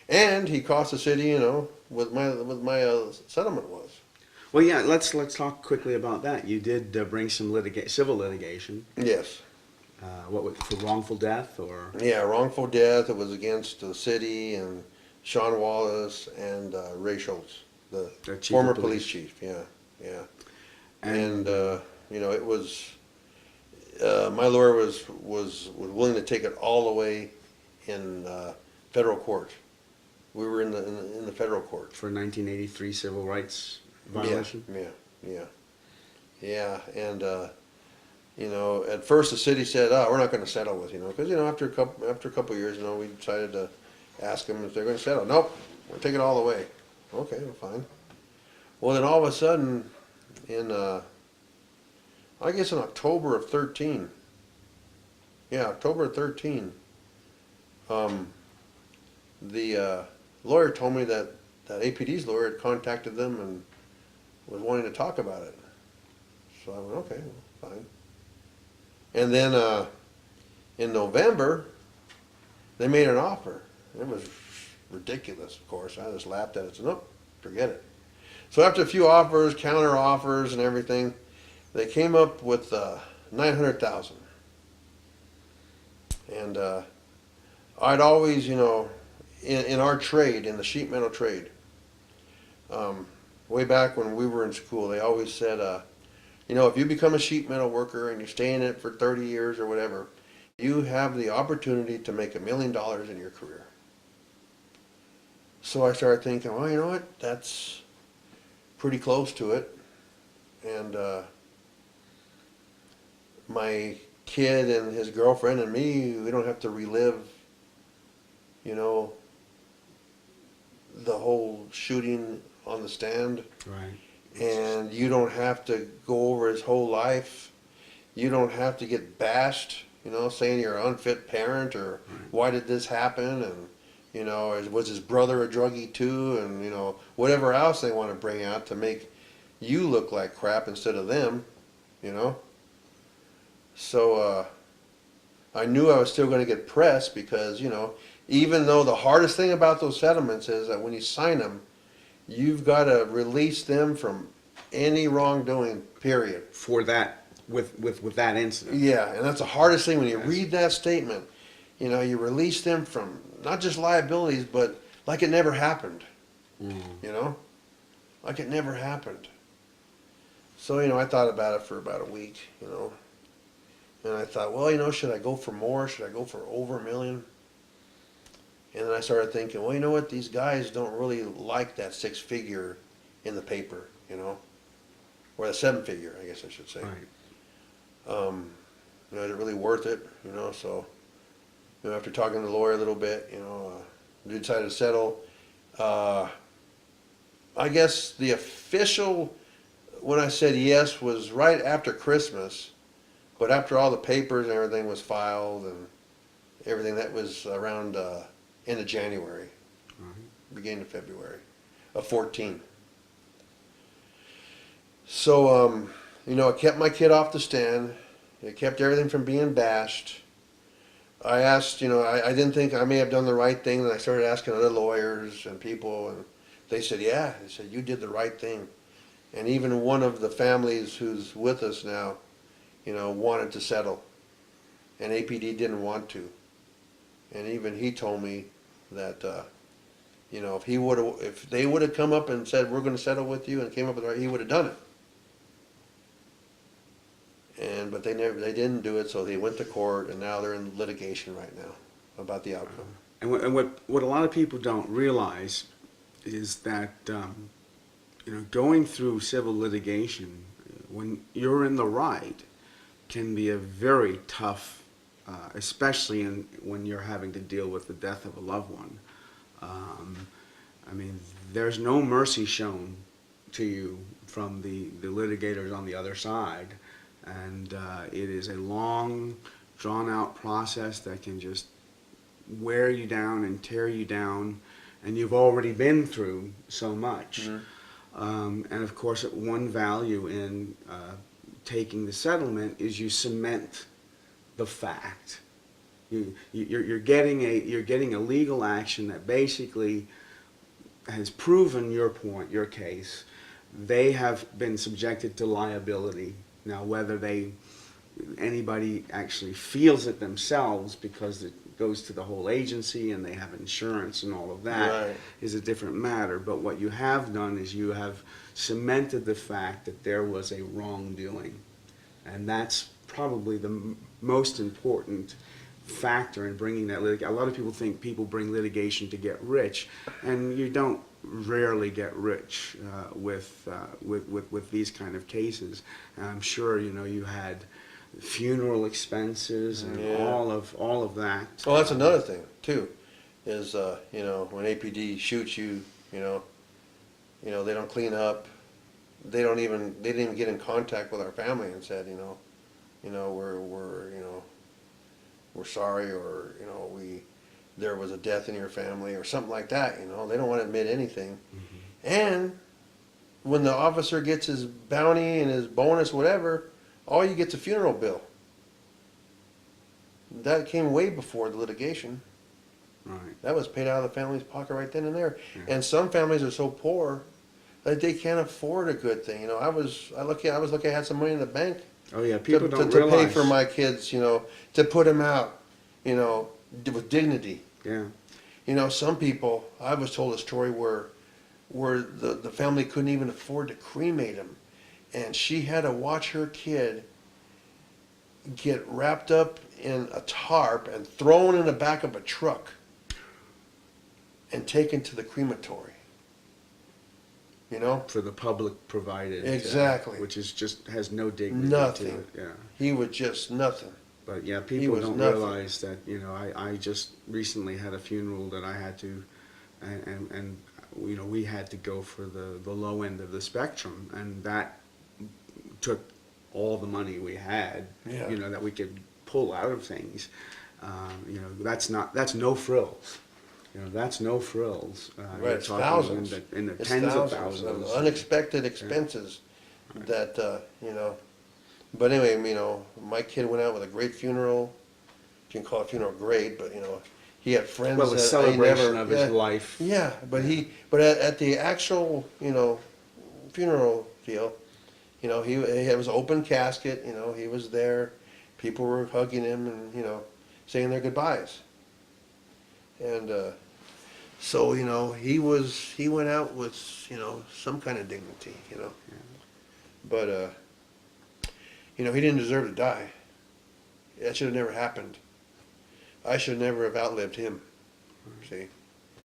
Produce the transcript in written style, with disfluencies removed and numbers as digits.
And he cost the city, what my settlement was. Well, yeah. Let's talk quickly about that. You did bring some civil litigation. Yes. What was for wrongful death or Yeah, wrongful death. It was against the city and Sean Wallace and Ray Schultz, the the chief of former police police? chief. Yeah, yeah. And And it was my lawyer was willing to take it all the way in federal court. We were in the federal court. for 1983 civil rights Yeah, violation. yeah, yeah, yeah. And at first the city said, "Oh, we're not going to settle with because after a couple of years, we decided to ask them if they're going to settle. Nope, we'll take it all the way. Okay, well, fine. Well, then all of a sudden, in I guess in October of 13, yeah, October of 13, um, the lawyer told me that APD's lawyer had contacted them and was wanting to talk about it. So I went, okay, well, fine. And then in November, they made an offer. It was ridiculous, of course. I just laughed at it and said, nope, forget it. So after a few offers, counter offers and everything, they came up with 900,000. And I'd always, in our trade, in the sheet metal trade, way back when we were in school, they always said, if you become a sheet metal worker and you stay in it for 30 years or whatever, you have the opportunity to make $1 million in your career. So I started thinking, well, you know what? That's pretty close to it. And my kid and his girlfriend and me, we don't have to relive, you know, the whole shooting on the stand. Right. And you don't have to go over his whole life. You don't have to get bashed, saying you're an unfit parent or Right. why did this happen and, was his brother a druggie too and, whatever else they want to bring out to make you look like crap instead of them, you know. So I knew I was still going to get pressed because, even though the hardest thing about those settlements is that when you sign them, you've got to release them from any wrongdoing, period. For that, with that incident. Yeah, and that's the hardest thing when you Yes. read that statement. You release them from not just liabilities, but like it never happened, Mm. like it never happened. So, I thought about it for about a week, and I thought, well, should I go for more? Should I go for over $1 million? And then I started thinking, well, you know what? These guys don't really like that 6-figure in the paper, or the 7-figure, I guess I should say. Right. Is it really worth it? So, after talking to the lawyer a little bit, we decided to settle. I guess the official, when I said yes, was right after Christmas, but after all the papers and everything was filed and everything, that was around end of January, Right. beginning of February of 14. So, I kept my kid off the stand. It kept everything from being bashed. I asked, I didn't think I may have done the right thing, and I started asking other lawyers and people, and they said, yeah, they said, you did the right thing. And even one of the families who's with us now, wanted to settle, and APD didn't want to. And even he told me that, if they would have come up and said, we're going to settle with you, and came up with the right, he would have done it. But they didn't do it, so they went to court, and now they're in litigation right now about the outcome. And what a lot of people don't realize is that going through civil litigation when you're in the right can be a very tough, especially when you're having to deal with the death of a loved one. I mean, there's no mercy shown to you from the litigators on the other side. And it is a long, drawn-out process that can just wear you down and tear you down, and you've already been through so much. Mm-hmm. And of course, one value in taking the settlement is you cement the fact You're getting a legal action that basically has proven your point, your case. They have been subjected to liability. Now, whether anybody actually feels it themselves because it goes to the whole agency and they have insurance and all of that Right. is a different matter. But what you have done is you have cemented the fact that there was a wrongdoing. And that's probably the most important factor in bringing that litigation. A lot of people think people bring litigation to get rich, and you don't rarely get rich with these kind of cases. And I'm sure you had funeral expenses and Yeah. all of that. Well, that's another thing too, is when APD shoots you, they don't clean up. They didn't even get in contact with our family and said, we're sorry, or there was a death in your family or something like that. They don't want to admit anything. Mm-hmm. And when the officer gets his bounty and his bonus, whatever, all you get's a funeral bill. That came way before the litigation. Right. That was paid out of the family's pocket right then and there. Yeah. And some families are so poor that they can't afford a good thing. I was lucky I had some money in the bank Oh yeah, people don't to realize. pay for my kids, to put them out, with dignity. Yeah. Some people, I was told a story where the family couldn't even afford to cremate him, and she had to watch her kid get wrapped up in a tarp and thrown in the back of a truck and taken to the crematory. For the public provided. Exactly. Which is just has no dignity Nothing. to it. Yeah. He was just nothing. But yeah, people was don't nothing. realize that, I just recently had a funeral that I had to, and we had to go for the low end of the spectrum, and that took all the money we had, Yeah. that we could pull out of things. That's no frills. That's no frills. Right, You're it's talking thousands. in the It's tens of thousands thousands. unexpected expenses that, But anyway, my kid went out with a great funeral. You can call it funeral great, but, he had friends Well, the that I celebration never, of his life. Yeah, but at the actual, funeral deal, he it was an open casket, he was there. People were hugging him and, saying their goodbyes. And, so, he went out with, some kind of dignity, But, he didn't deserve to die. That should have never happened. I should never have outlived him, see?